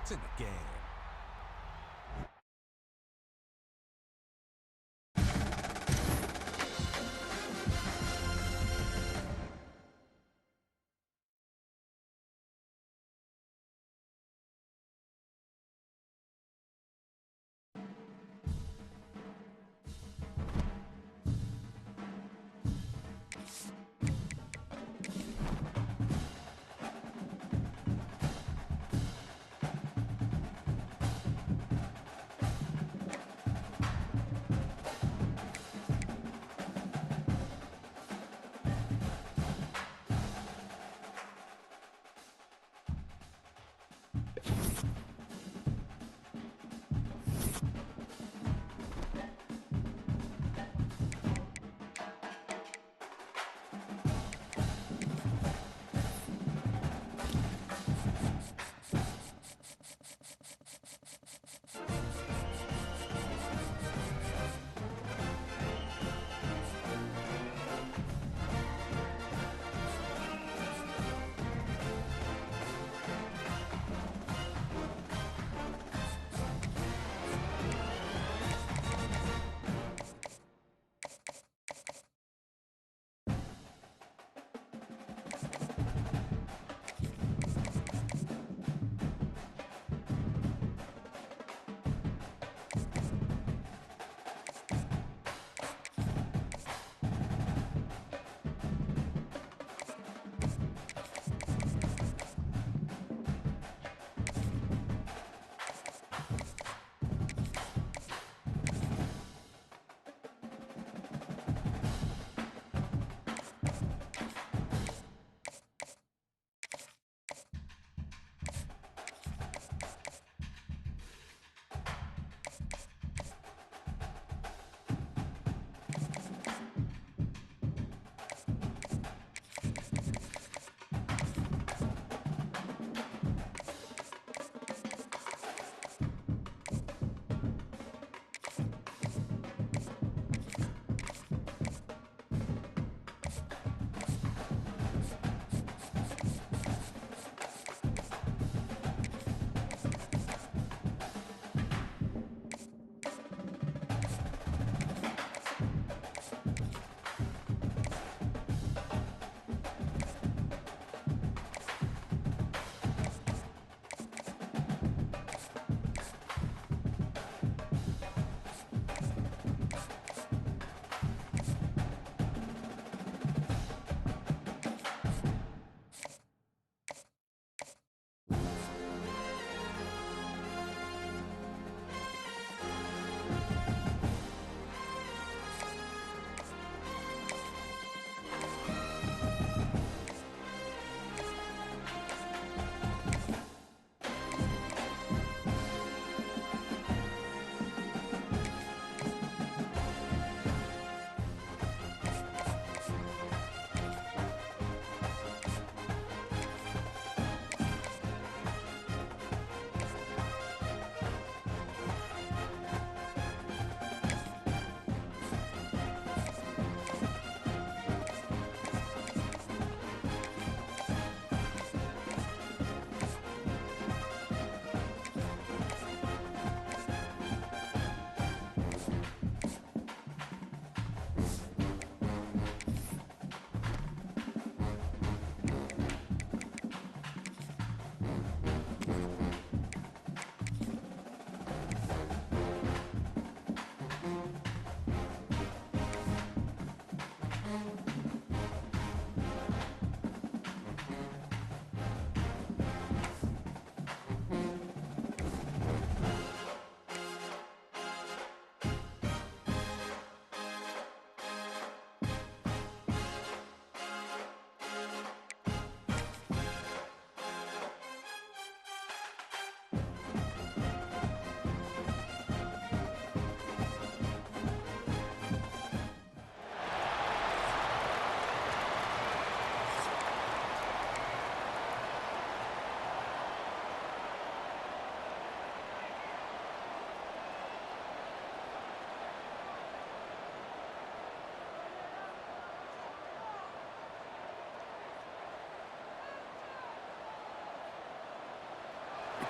points in the game.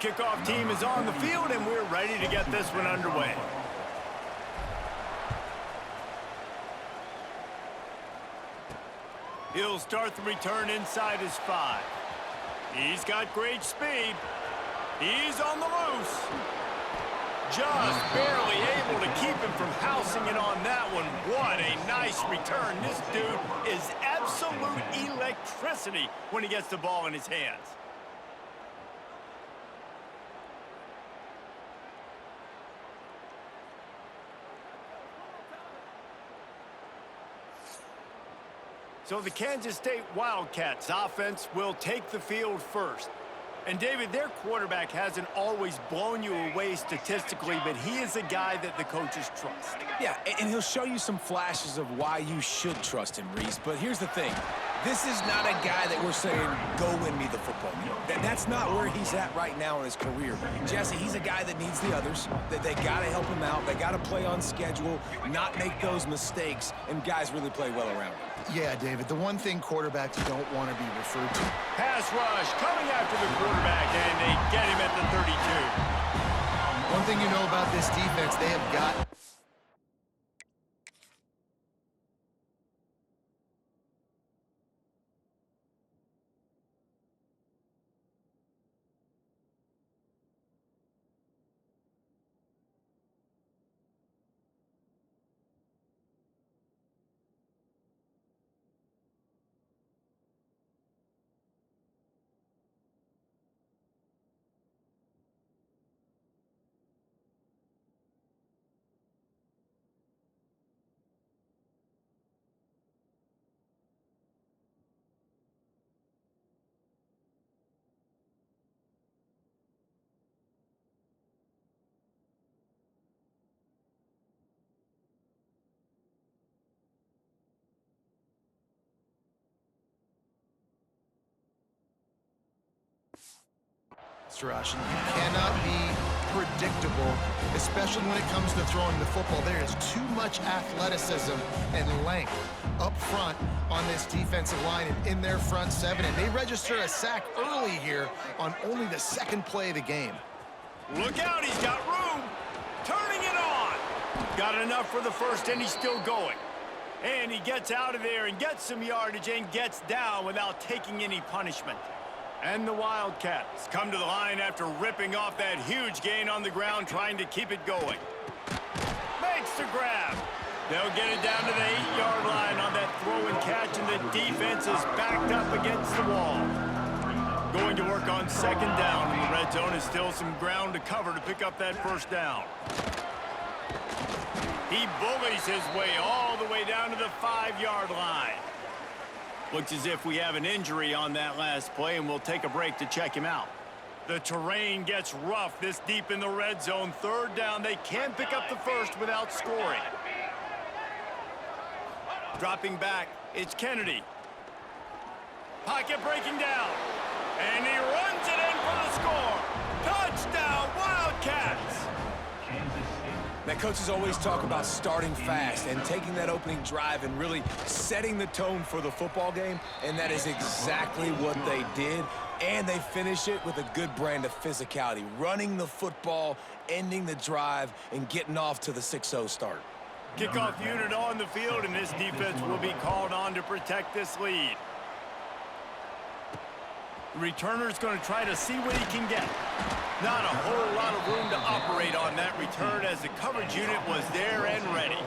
kickoff team is on the field, and we're ready to get this one underway. He'll start the return inside his 5. He's got great speed. He's on the loose. Just barely able to keep him from housing it on that one. What a nice return. This dude is absolute electricity when he gets the ball in his hands. So the Kansas State Wildcats offense will take the field first. And, David, their quarterback hasn't always blown you away statistically, but he is a guy that the coaches trust. Yeah, and he'll show you some flashes of why you should trust him, Reese. But here's the thing. This is not a guy that we're saying, go win me the football game. That's not where he's at right now in his career. Jesse, he's a guy that needs the others, that they got to help him out. They got to play on schedule, not make those mistakes, and guys really play well around him. Yeah, David, the one thing quarterbacks don't want to be referred to. Pass rush coming after the quarterback, and they get him at the 32. One thing you know about this defense, they have got... Rush. You cannot be predictable, especially when it comes to throwing the football. There is too much athleticism and length up front on this defensive line and in their front 7. And they register a sack early here on only the 2nd play of the game. Look out, he's got room. Turning it on. Got enough for the first, and he's still going. And he gets out of there and gets some yardage and gets down without taking any punishment. And the Wildcats come to the line after ripping off that huge gain on the ground, trying to keep it going. Makes the grab. They'll get it down to the 8-yard line on that throw and catch, and the defense is backed up against the wall. Going to work on 2nd down, and the red zone is still some ground to cover to pick up that 1st down. He bullies his way all the way down to the 5-yard line. Looks as if we have an injury on that last play, and we'll take a break to check him out. The terrain gets rough this deep in the red zone. 3rd down, they can't pick up the 1st without scoring. Dropping back, it's Kennedy. Pocket breaking down, and he runs it in for the score. Touchdown, Wildcats! Now, coaches always talk about starting fast and taking that opening drive and really setting the tone for the football game, and that is exactly what they did. And they finish it with a good brand of physicality, running the football, ending the drive, and getting off to the 6-0 start. Kickoff unit on the field, and this defense will be called on to protect this lead. The returner's going to try to see what he can get. Not a whole lot of room to operate on that return, as the coverage unit was there and ready.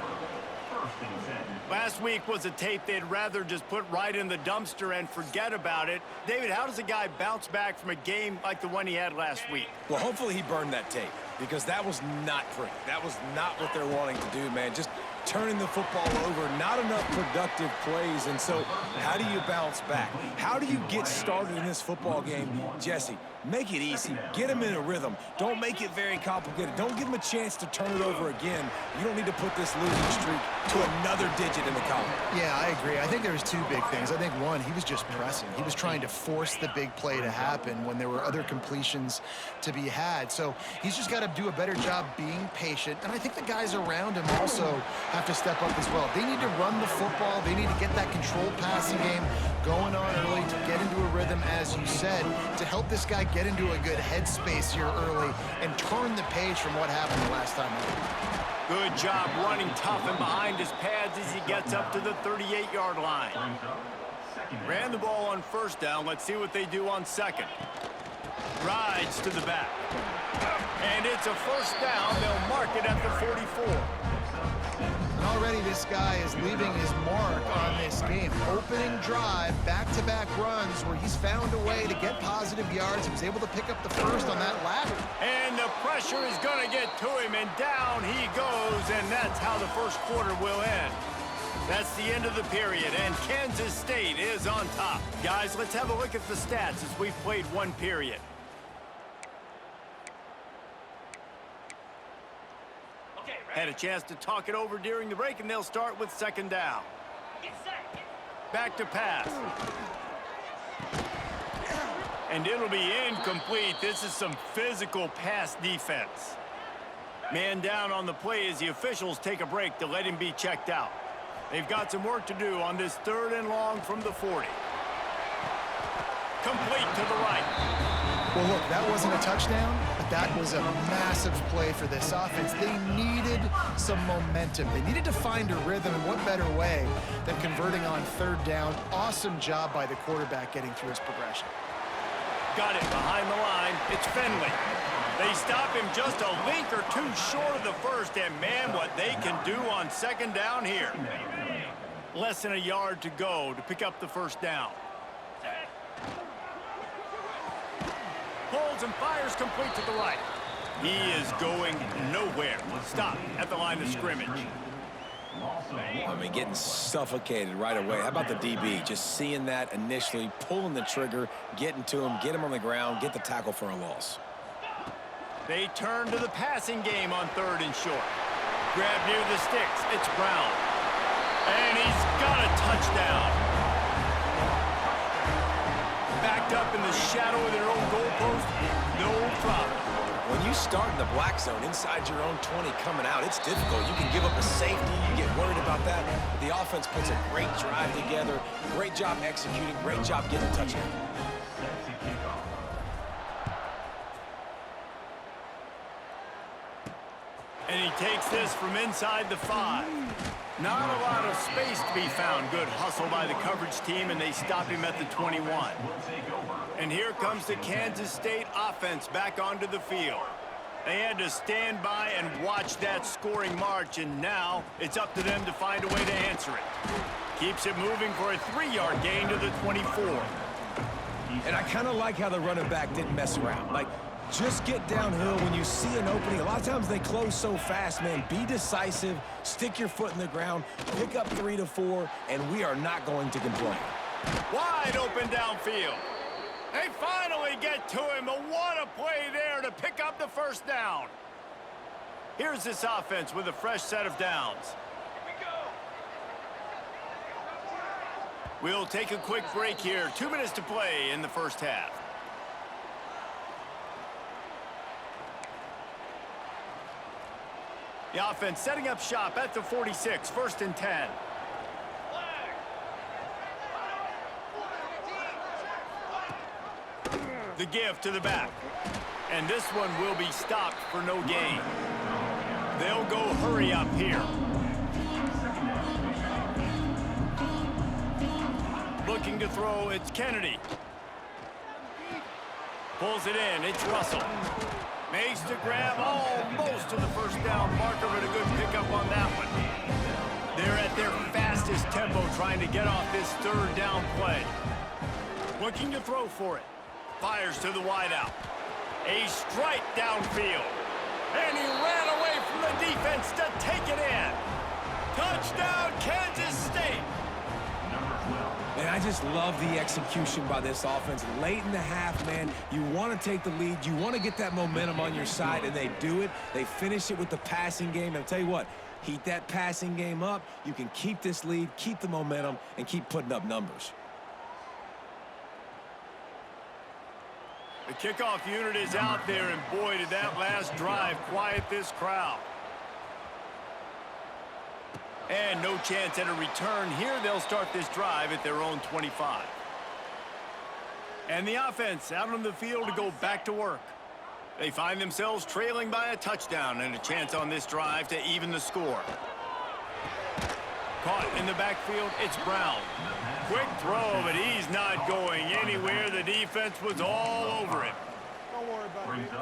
Last week was a tape they'd rather just put right in the dumpster and forget about it. David, how does a guy bounce back from a game like the one he had last week? Well, hopefully he burned that tape, because that was not pretty. That was not what they're wanting to do, man. Just turning the football over, not enough productive plays. And so how do you bounce back? How do you get started in this football game? Jesse, make it easy. Get him in a rhythm. Don't make it very complicated. Don't give him a chance to turn it over again. You don't need to put this losing streak to another digit in the column. Yeah, I agree. I think there was 2 big things. I think one, he was just pressing. He was trying to force the big play to happen when there were other completions to be had. So he's just got to do a better job being patient. And I think the guys around him also have to step up as well. They need to run the football. They need to get that controlled passing game going on early to get into a rhythm, as you said, to help this guy get into a good headspace here early and turn the page from what happened the last time. Good job running tough and behind his pads as he gets up to the 38-yard line. Ran the ball on first down. Let's see what they do on second. Rides to the back. And it's a first down. They'll mark it at the 44. And already this guy is leaving his mark on this game. Opening drive, back-to-back runs where he's found a way to get positive yards. He was able to pick up the first on that ladder. And the pressure is going to get to him, and down he goes, and that's how the first quarter will end. That's the end of the period, and Kansas State is on top. Guys, let's have a look at the stats as we've played one period. Had a chance to talk it over during the break, and they'll start with second down. Back to pass. And it'll be incomplete. This is some physical pass defense. Man down on the play as the officials take a break to let him be checked out. They've got some work to do on this 3rd and long from the 40. Complete to the right. Well, look, that wasn't a touchdown, but that was a massive play for this offense. They needed some momentum. They needed to find a rhythm, and what better way than converting on 3rd down. Awesome job by the quarterback getting through his progression. Got it behind the line. It's Finley. They stop him just a link or two short of the first, and man, what they can do on second down here. Less than a yard to go to pick up the first down. Pulls and fires complete to the right. He is going nowhere. Stop at the line of scrimmage. I mean, getting suffocated right away. How about the DB? Just seeing that initially, pulling the trigger, getting to him, get him on the ground, get the tackle for a loss. They turn to the passing game on 3rd and short. Grab near the sticks. It's Brown. And he's got a touchdown. Backed up in the shadow of their own goalpost, no problem. When you start in the black zone inside your own 20 coming out, it's difficult. You can give up a safety. You get worried about that. But the offense puts a great drive together. Great job executing. Great job getting a touchdown. And he takes this from inside the 5. Not a lot of space to be found. Good hustle by the coverage team, and they stop him at the 21. And here comes the Kansas State offense back onto the field. They had to stand by and watch that scoring march, and now it's up to them to find a way to answer it. Keeps it moving for a 3-yard gain to the 24. And I kind of like how the running back didn't mess around. Like, just get downhill when you see an opening. A lot of times they close so fast, man. Be decisive, stick your foot in the ground, pick up 3 to 4, and we are not going to complain. Wide open downfield. They finally get to him, but what a play there to pick up the first down. Here's this offense with a fresh set of downs. We'll take a quick break here. 2 minutes to play in the first half. The offense setting up shop at the 46, 1st and 10. The give to the back. And this one will be stopped for no gain. They'll go hurry up here. Looking to throw, it's Kennedy. Pulls it in, it's Russell. Makes the grab almost to the first down marker, but a good pickup on that one. They're at their fastest tempo trying to get off this 3rd down play. Looking to throw for it. Fires to the wideout. A strike downfield. And he ran away from the defense to take it in. Touchdown, Kansas State. Man, I just love the execution by this offense. Late in the half, man, you want to take the lead. You want to get that momentum on your side, and they do it. They finish it with the passing game. And I'll tell you what, heat that passing game up. You can keep this lead, keep the momentum, and keep putting up numbers. The kickoff unit is out there, and boy, did that last drive quiet this crowd. And no chance at a return here. They'll start this drive at their own 25. And the offense out on the field to go back to work. They find themselves trailing by a touchdown and a chance on this drive to even the score. Caught in the backfield, it's Brown. Quick throw, but he's not going anywhere. The defense was all over him.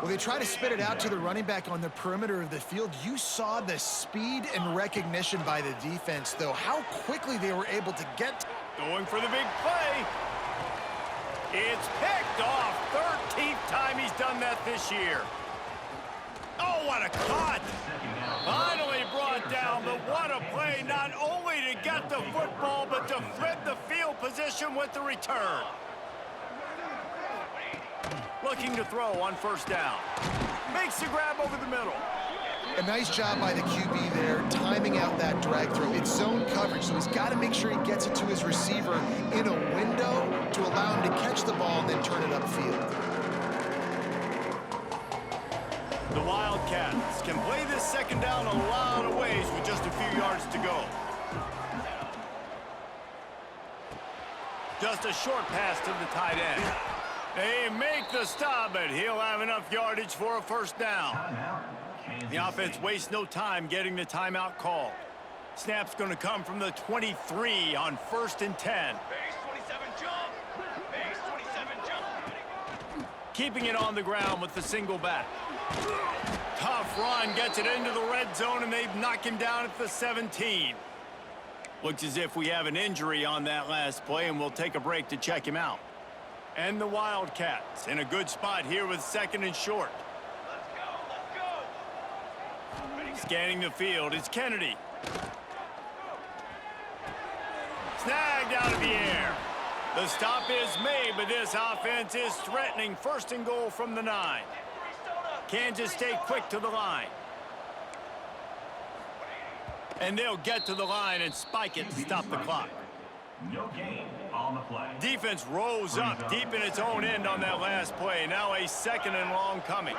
Well, they try to spit it out to the running back on the perimeter of the field. You saw the speed and recognition by the defense, though, how quickly they were able to get. Going for the big play. It's picked off. 13th time he's done that this year. Oh, what a cut. Finally brought down, but what a play, not only to get the football, but to flip the field position with the return. Looking to throw on first down. Makes the grab over the middle. A nice job by the QB there, timing out that drag throw. It's zone coverage, so he's got to make sure he gets it to his receiver in a window to allow him to catch the ball and then turn it upfield. The Wildcats can play this second down a lot of ways with just a few yards to go. Just a short pass to the tight end. They make the stop, but he'll have enough yardage for a first down. The offense wastes no time getting the timeout called. Snap's going to come from the 23 on 1st and 10. Base 27 jump. Base 27 jump. Keeping it on the ground with the single back. Tough run, gets it into the red zone, and they knock him down at the 17. Looks as if we have an injury on that last play, and we'll take a break to check him out. And the Wildcats in a good spot here with 2nd and short. Let's go. Scanning the field, it's Kennedy. Snagged out of the air. The stop is made, but this offense is threatening 1st and goal from the 9. Kansas State quick to the line. And they'll get to the line and spike it to stop the clock. No gain on the play. Defense rose up deep in its own end on that last play. Now a 2nd and long coming.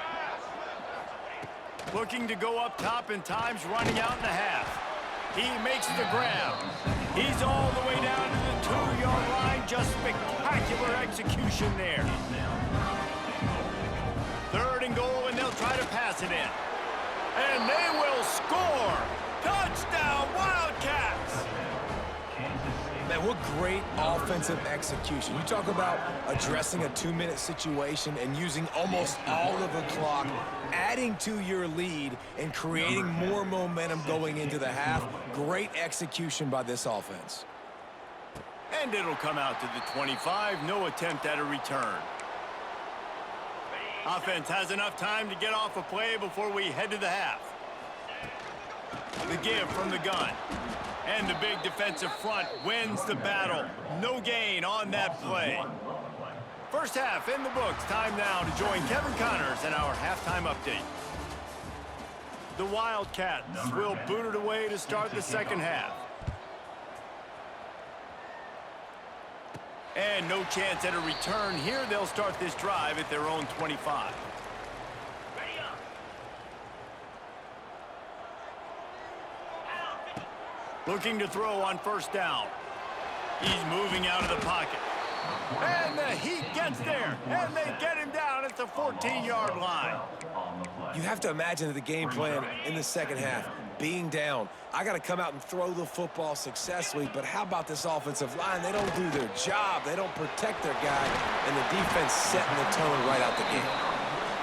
Looking to go up top in times, running out in the half. He makes the grab. He's all the way down to the 2-yard line. Just spectacular execution there. 3rd and goal, and they'll try to pass it in. And they will score. Touchdown, Wildcats! Man, what great offensive execution. You talk about addressing a 2-minute situation and using almost all of the clock, adding to your lead and creating more momentum going into the half. Great execution by this offense. And it'll come out to the 25. No attempt at a return. Offense has enough time to get off a play before we head to the half. The give from the gun. And the big defensive front wins the battle. No gain on that play. First half in the books. Time now to join Kevin Connors in our halftime update. The Wildcats will boot it away to start the second half. And no chance at a return here. They'll start this drive at their own 25. Looking to throw on first down. He's moving out of the pocket. And the Heat gets there. And they get him down at the 14-yard line. You have to imagine that the game plan in the second half, being down, I got to come out and throw the football successfully, but how about this offensive line? They don't do their job. They don't protect their guy, and the defense setting the tone right out the gate.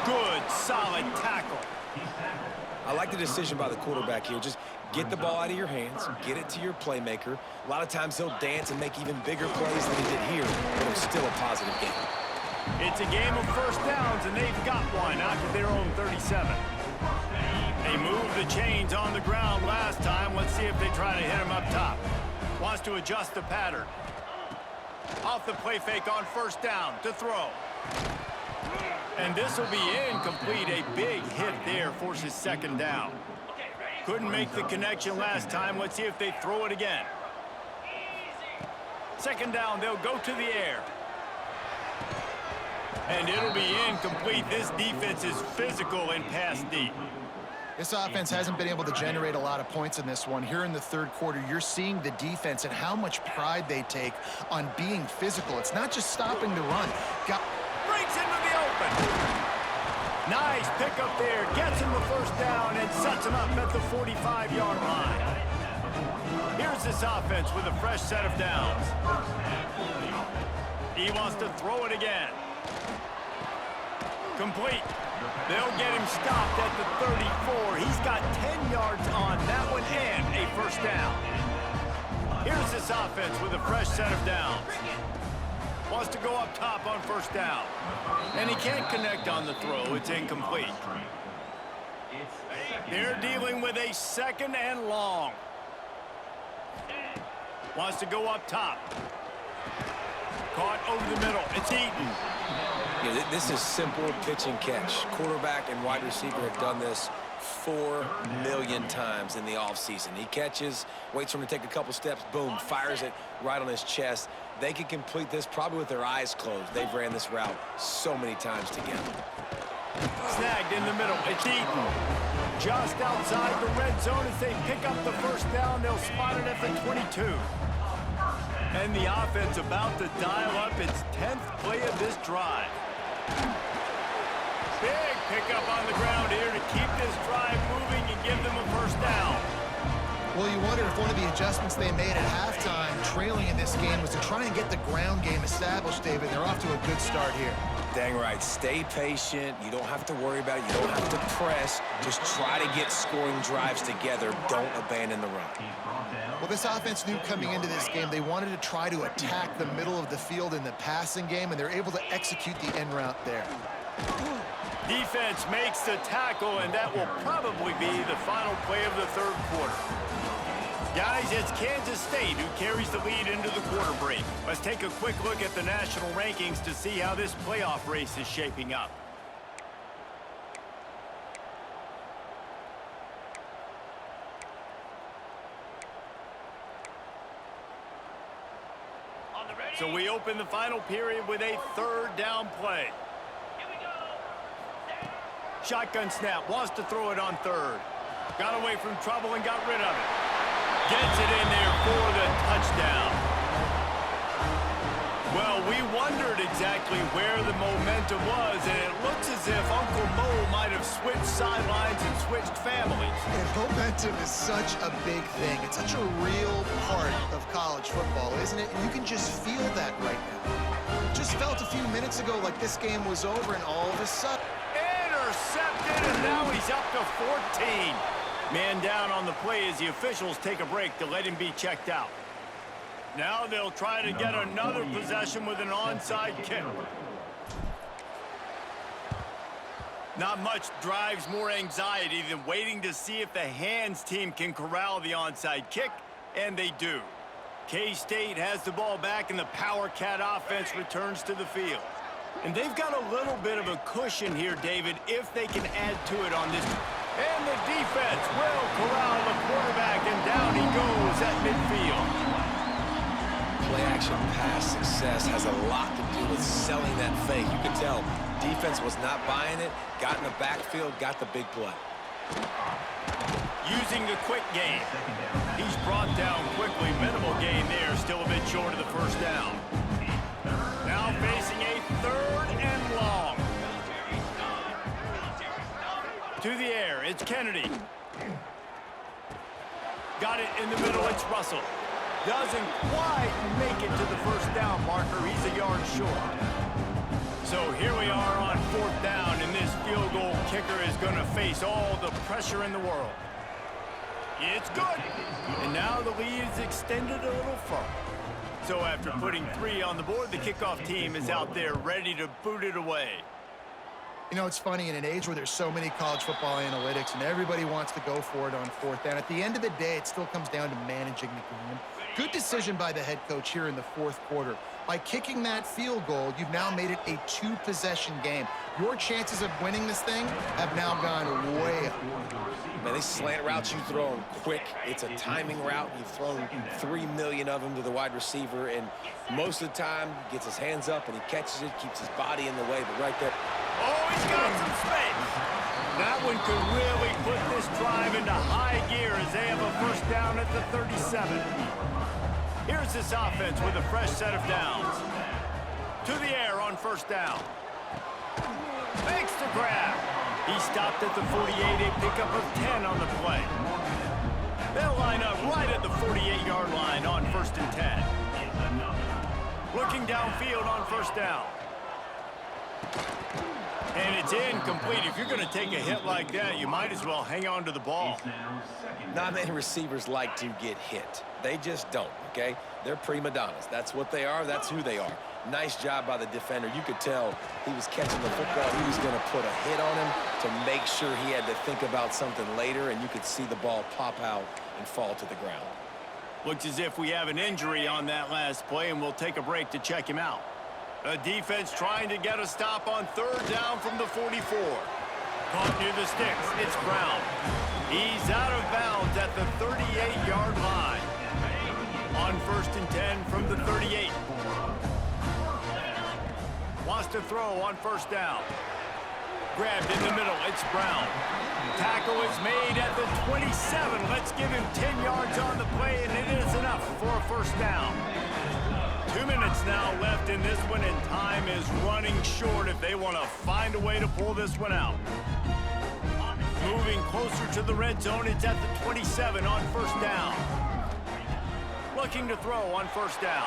Good, solid tackle. I like the decision by the quarterback here. Just get the ball out of your hands, get it to your playmaker. A lot of times he'll dance and make even bigger plays than he did here, but it's still a positive game. It's a game of first downs, and they've got one out to their own 37. They moved the chains on the ground last time. Let's see if they try to hit him up top. Wants to adjust the pattern. Off the play fake on first down to throw. And this will be incomplete. A big hit there forces second down. Couldn't make the connection last time. Let's see if they throw it again. Second down, they'll go to the air. And it'll be incomplete. This defense is physical and pass deep. This offense hasn't been able to generate a lot of points in this one. Here in the third quarter, you're seeing the defense and how much pride they take on being physical. It's not just stopping the run. Breaks into the open. Nice pickup there. Gets him the first down and sets him up at the 45-yard line. Here's this offense with a fresh set of downs. He wants to throw it again. Complete. They'll get him stopped at the 34. He's got 10 yards on that one and a first down. Here's this offense with a fresh set of downs. Wants to go up top on first down. And he can't connect on the throw. It's incomplete. They're dealing with a second and long. Wants to go up top. Caught over the middle. It's Eaton. Yeah, this is simple pitch and catch. Quarterback and wide receiver have done this 4 million times in the offseason. He catches, waits for him to take a couple steps, boom, fires it right on his chest. They can complete this probably with their eyes closed. They've ran this route so many times together. Snagged in the middle. It's Eaton. Just outside the red zone as they pick up the first down. They'll spot it at the 22. And the offense about to dial up its 10th play of this drive. Big pickup on the ground here to keep this drive moving and give them a first down. Well, you wonder if one of the adjustments they made at halftime, trailing in this game, was to try and get the ground game established, David. They're off to a good start here. Dang right. Stay patient. You don't have to worry about it. You don't have to press. Just try to get scoring drives together. Don't abandon the run. Well, this offense knew coming into this game they wanted to try to attack the middle of the field in the passing game, and they're able to execute the end route there. Defense makes the tackle, and that will probably be the final play of the third quarter. Guys, it's Kansas State who carries the lead into the quarter break. Let's take a quick look at the national rankings to see how this playoff race is shaping up. So we open the final period with a third down play. Shotgun snap, wants to throw it on third. Got away from trouble and got rid of it. Gets it in there for the touchdown. Well, we wondered exactly where the momentum was, and it looks as if Uncle Mo might have switched sidelines and switched families. And momentum is such a big thing. It's such a real part of college football, isn't it? And you can just feel that right now. Just felt a few minutes ago like this game was over, and all of a sudden... Intercepted, and now he's up to 14. Man down on the play as the officials take a break to let him be checked out. Now they'll try to get another possession with an onside kick. Not much drives more anxiety than waiting to see if the hands team can corral the onside kick, and they do. K-State has the ball back, and the Power Cat offense returns to the field. And they've got a little bit of a cushion here, David, if they can add to it on this. And the defense will corral the quarterback, and down he goes at midfield. Play-action pass success has a lot to do with selling that fake. You can tell defense was not buying it, got in the backfield, got the big play. Using the quick game. He's brought down quickly. Minimal gain there, still a bit short of the first down. Now facing a third and long. To the air, it's Kennedy. Got it in the middle, it's Russell. Doesn't quite make it to the first down marker. He's a yard short. So here we are on fourth down, and this field goal kicker is going to face all the pressure in the world. It's good. And now the lead is extended a little further. So after putting 3 on the board, the kickoff team is out there ready to boot it away. You know, it's funny, in an age where there's so many college football analytics and everybody wants to go for it on fourth down, at the end of the day, it still comes down to managing the game. Good decision by the head coach here in the fourth quarter. By kicking that field goal, you've now made it a 2-possession game. Your chances of winning this thing have now gone way up. Man, these slant routes you throw them quick. It's a timing route. You've thrown 3 million of them to the wide receiver, and most of the time, he gets his hands up and he catches it, keeps his body in the way, but right there. Oh, he's got some space. That one could really put this drive into high gear as they have a first down at the 37. Here's this offense with a fresh set of downs. To the air on first down. Makes the grab. He stopped at the 48, a pickup of 10 on the play. They'll line up right at the 48-yard line on first and 10. Looking downfield on first down. And it's incomplete. If you're going to take a hit like that, you might as well hang on to the ball. Not many receivers like to get hit. They just don't, okay? They're prima donnas. That's what they are. That's who they are. Nice job by the defender. You could tell he was catching the football. He was going to put a hit on him to make sure he had to think about something later, and you could see the ball pop out and fall to the ground. Looks as if we have an injury on that last play, and we'll take a break to check him out. A defense trying to get a stop on third down from the 44. Caught near the sticks. It's Brown. He's out of bounds at the 38-yard line. On first and 10 from the 38. Wants to throw on first down. Grabbed in the middle. It's Brown. Tackle is made at the 27. Let's give him 10 yards on the play, and it is enough for a first down. 2 minutes now left in this one, and time is running short if they want to find a way to pull this one out. Moving closer to the red zone, it's at the 27 on first down. Looking to throw on first down.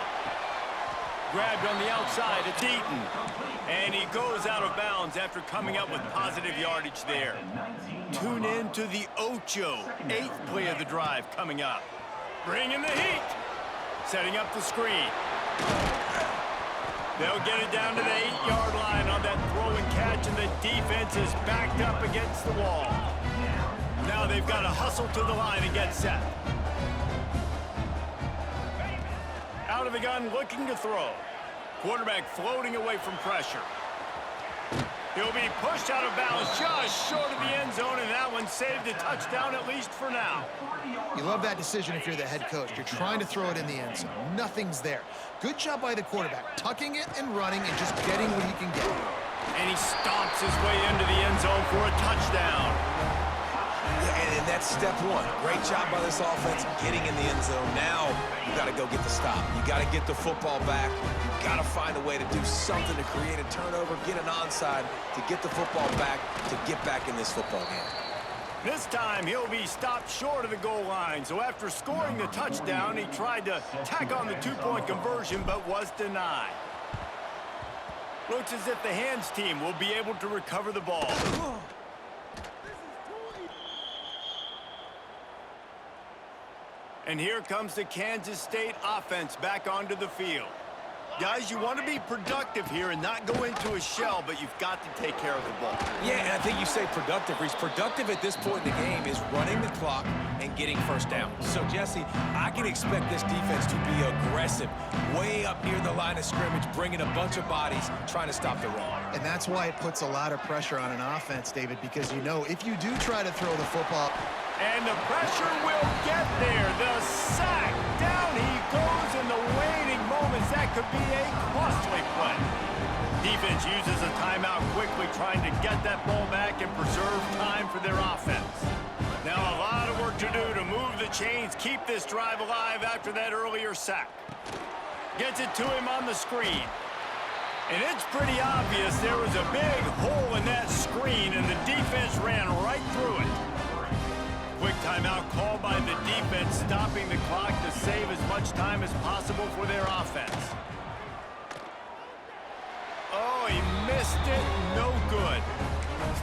Grabbed on the outside, it's Eaton. And he goes out of bounds after coming up with positive yardage there. Tune in to the Ocho, 8th play of the drive coming up. Bringing the heat. Setting up the screen. They'll get it down to the 8-yard line on that throw and catch, and the defense is backed up against the wall. Now they've got to hustle to the line and get set. Out of the gun, looking to throw. Quarterback floating away from pressure. He'll be pushed out of bounds just short of the end zone, and that one saved a touchdown at least for now. You love that decision if you're the head coach. You're trying to throw it in the end zone. Nothing's there. Good job by the quarterback, tucking it and running and just getting what he can get. And he stomps his way into the end zone for a touchdown. Yeah, and that's step one. Great job by this offense getting in the end zone. Now you got to go get the stop. You got to get the football back. You got to find a way to do something to create a turnover, get an onside, to get the football back, to get back in this football game. This time he'll be stopped short of the goal line. So after scoring the touchdown, he tried to tack on the two-point conversion but was denied. Looks as if the hands team will be able to recover the ball. And here comes the Kansas State offense back onto the field. Guys, you want to be productive here and not go into a shell, but you've got to take care of the ball. Yeah, and I think you say productive, Reese. Productive at this point in the game is running the clock and getting first down. So, Jesse, I can expect this defense to be aggressive, way up near the line of scrimmage, bringing a bunch of bodies, trying to stop the run. And that's why it puts a lot of pressure on an offense, David, because you know if you do try to throw the football. And the pressure will get there. The sack. Down he goes in the waning moments. That could be a costly play. Defense uses a timeout quickly, trying to get that ball back and preserve time for their offense. Now a lot of work to do to move the chains, keep this drive alive after that earlier sack. Gets it to him on the screen. And it's pretty obvious there was a big hole in that screen, and the defense ran right through it. Quick timeout called by the defense, stopping the clock to save as much time as possible for their offense. Oh, he missed it. No good.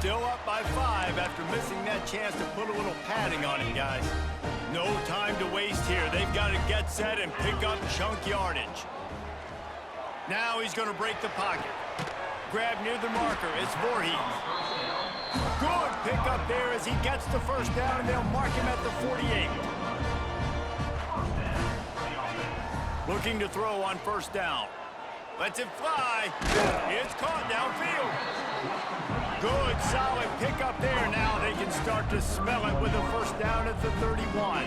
Still up by 5 after missing that chance to put a little padding on it, guys. No time to waste here. They've got to get set and pick up chunk yardage. Now he's going to break the pocket. Grab near the marker. It's Voorhees. Good pickup there as he gets the first down, and they'll mark him at the 48. Looking to throw on first down. Lets it fly. It's caught downfield. Good, solid pickup there. Now they can start to smell it with a first down at the 31.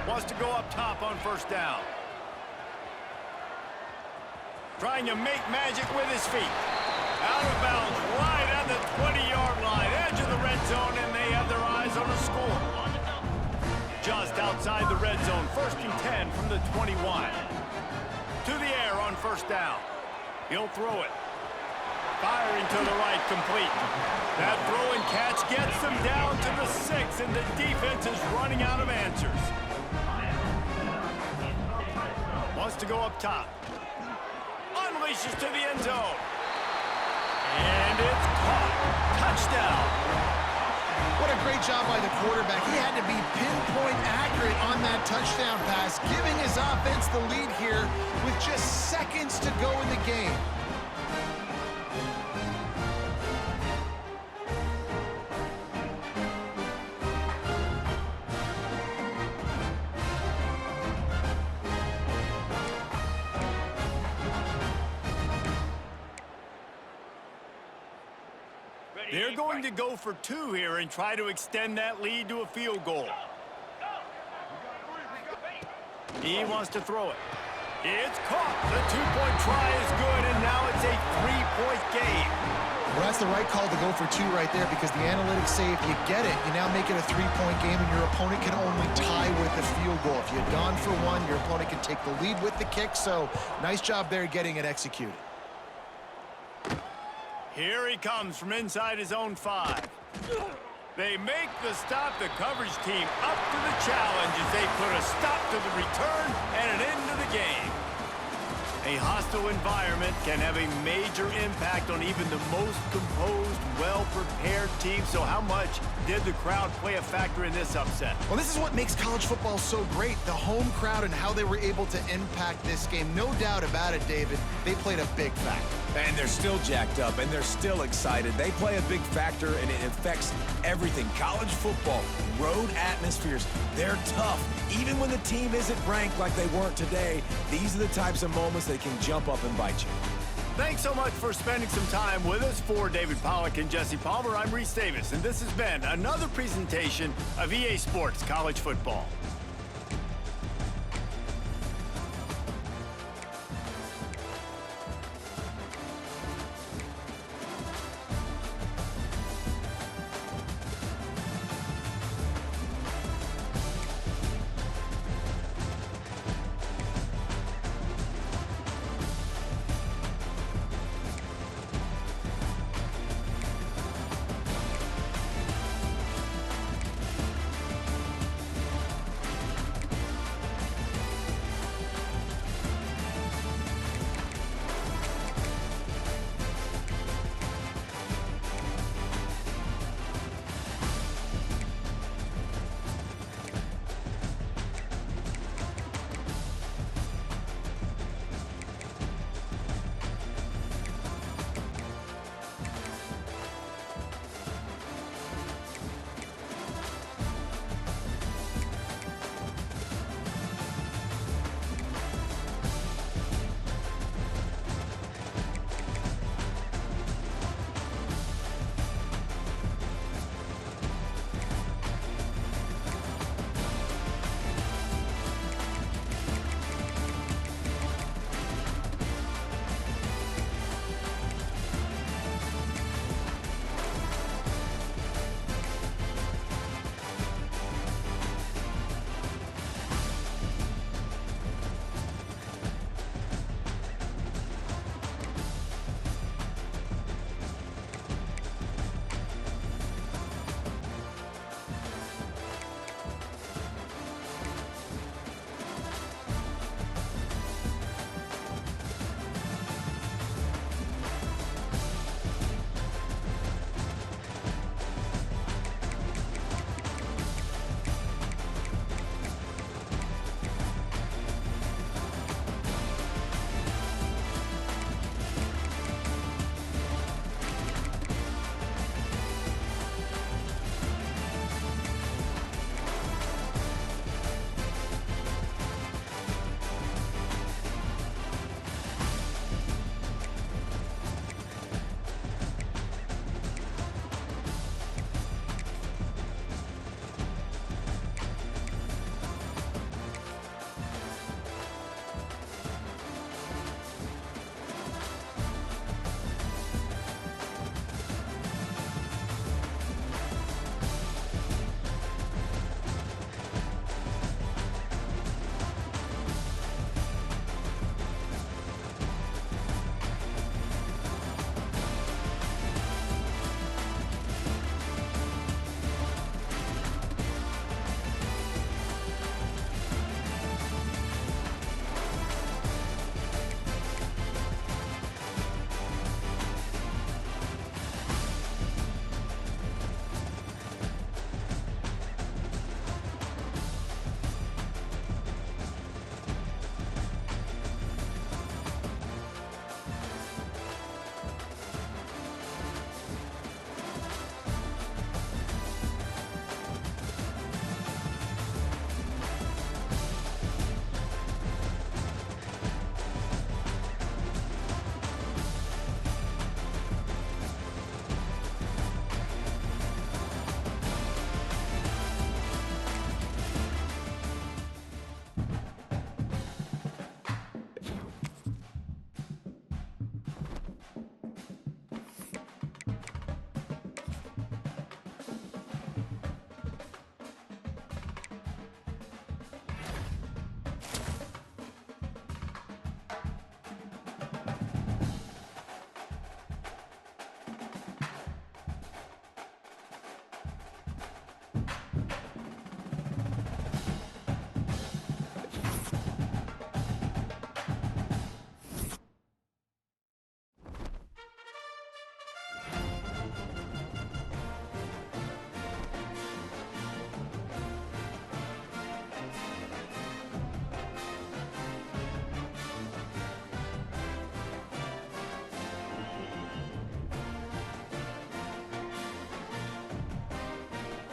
Wants to go up top on first down. Trying to make magic with his feet. Out of bounds, right at the 20-yard line, edge of the red zone, and they have their eyes on a score. Just outside the red zone, 1st and 10 from the 21. To the air on 1st down. He'll throw it. Firing to the right, complete. That throw and catch gets them down to the 6, and the defense is running out of answers. Wants to go up top. Unleashes to the end zone. And it's caught. Touchdown. What a great job by the quarterback. He had to be pinpoint accurate on that touchdown pass, giving his offense the lead here with just seconds to go in the game. They're going to go for 2 here and try to extend that lead to a field goal. He wants to throw it. It's caught. The 2-point try is good, and now it's a 3-point game. Well, that's the right call to go for 2 right there, because the analytics say if you get it, you now make it a 3-point game, and your opponent can only tie with the field goal. If you'd gone for 1, your opponent can take the lead with the kick, so nice job there getting it executed. Here he comes from inside his own 5. They make the stop. The coverage team up to the challenge as they put a stop to the return and an end to the game. A hostile environment can have a major impact on even the most composed, well-prepared team. So how much did the crowd play a factor in this upset? Well, this is what makes college football so great, the home crowd and how they were able to impact this game. No doubt about it, David. They played a big factor. And they're still jacked up, and they're still excited. They play a big factor, and it affects everything. College football, road atmospheres, they're tough. Even when the team isn't ranked like they weren't today, these are the types of moments that can jump up and bite you. Thanks so much for spending some time with us. For David Pollack and Jesse Palmer, I'm Reese Davis, and this has been another presentation of EA Sports College Football.